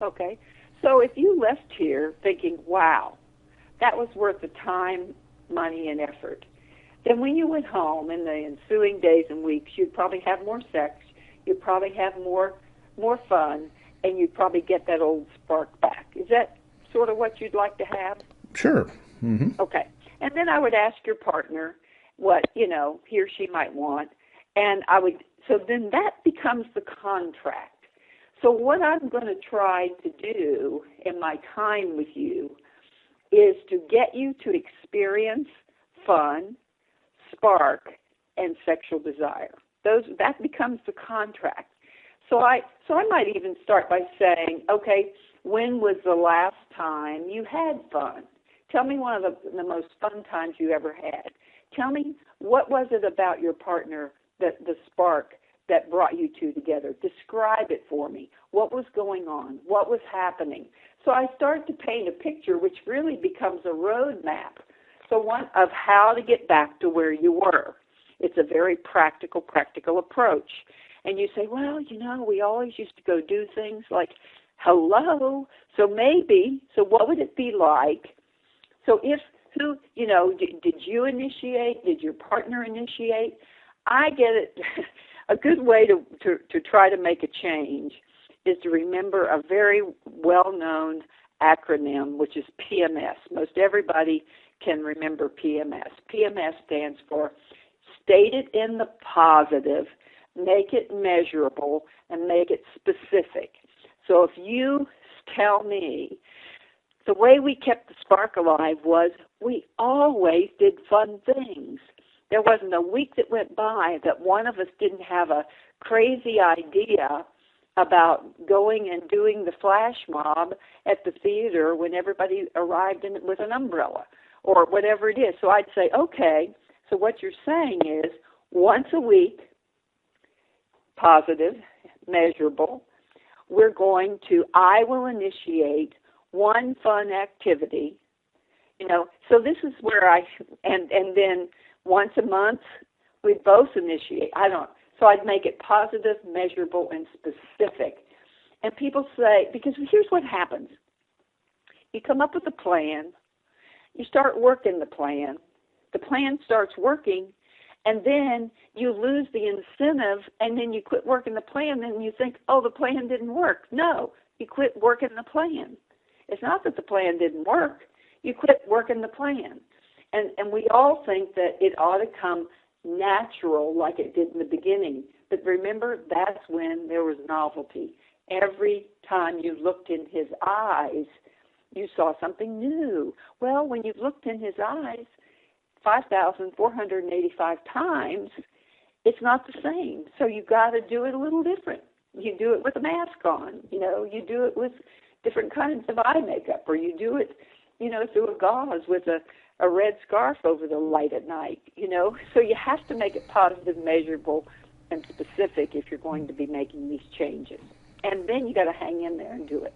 Okay. So if you left here thinking, wow, that was worth the time, money, and effort, then when you went home in the ensuing days and weeks, you'd probably have more sex, you'd probably have more fun, and you'd probably get that old spark back. Is that sort of what you'd like to have? Sure. Hmm. Okay. And then I would ask your partner what, he or she might want, and so then that becomes the contract. So what I'm going to try to do in my time with you is to get you to experience fun, spark, and sexual desire. That becomes the contract. So I might even start by saying, okay, when was the last time you had fun? Tell me one of the most fun times you ever had. Tell me, what was it about your partner, that the spark that brought you two together? Describe it for me. What was going on? What was happening? So I start to paint a picture which really becomes a roadmap. So one of how to get back to where you were. It's a very practical approach. And you say, well, we always used to go do things like, hello, so what would it be like? So did you initiate? Did your partner initiate? I get it. A good way to try to make a change is to remember a very well-known acronym, which is PMS. Most everybody can remember PMS. PMS stands for state it in the positive, make it measurable, and make it specific. So if you tell me, the way we kept the spark alive was we always did fun things. There wasn't a week that went by that one of us didn't have a crazy idea about going and doing the flash mob at the theater when everybody arrived with an umbrella or whatever it is. So I'd say, okay, so what you're saying is once a week, positive, measurable, I will initiate one fun activity, so this is where and then once a month, we'd both initiate. So I'd make it positive, measurable, and specific. And people say, because here's what happens. You come up with a plan, you start working the plan starts working, and then you lose the incentive, and then you quit working the plan, and you think, oh, the plan didn't work. No, you quit working the plan. It's not that the plan didn't work. You quit working the plan. And we all think that it ought to come natural like it did in the beginning. But remember, that's when there was novelty. Every time you looked in his eyes, you saw something new. Well, when you've looked in his eyes 5,485 times, it's not the same. So you've got to do it a little different. You do it with a mask on. You do it with different kinds of eye makeup, or you do it, through a gauze with a red scarf over the light at night, So you have to make it positive, measurable, and specific if you're going to be making these changes. And then you got to hang in there and do it.